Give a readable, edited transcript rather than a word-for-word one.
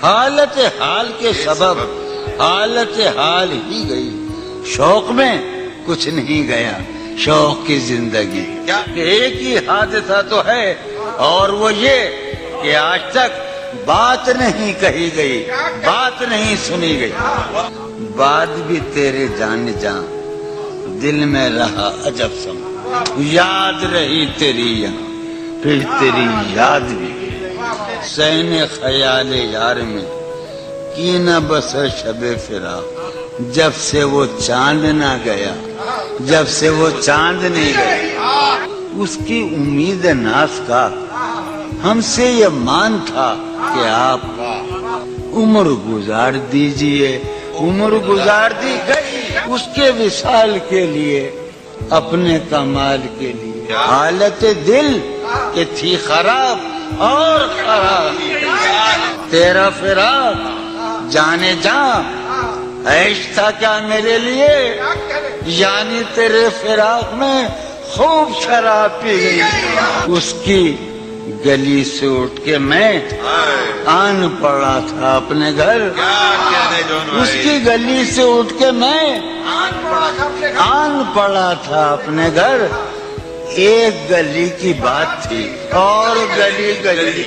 حالت حال کے سبب حالت حال ہی گئی، شوق میں کچھ نہیں گیا، شوق کی زندگی کہ ایک ہی حادثہ تو ہے، اور وہ یہ کہ آج تک بات نہیں کہی گئی، بات نہیں سنی گئی۔ بات بھی تیرے جان جان دل میں رہا عجب سم، یاد رہی تیری یہاں پھر تیری یاد بھی سین خیال یار میں کی نہ بسر شب فراق، جب سے وہ چاند نہ گیا، جب سے وہ چاند نہیں گیا۔ اس کی امید ناز کا ہم سے یہ مان تھا کہ آپ عمر گزار دیجئے، عمر گزار دی گئی اس کے وصال کے لیے، اپنے کمال کے لیے۔ حالت دل کہ تھی خراب اور خراب، تیرا فراق جانے جاں عیش تھا کیا میرے لیے، یعنی تیرے فراق میں خوب شراب پی گئی۔ اس کی گلی سے اٹھ کے میں آن پڑا تھا اپنے گھر، اس کی گلی سے اٹھ کے میں آن پڑا تھا اپنے گھر۔ ایک گلی کی بات تھی اور گلی گلی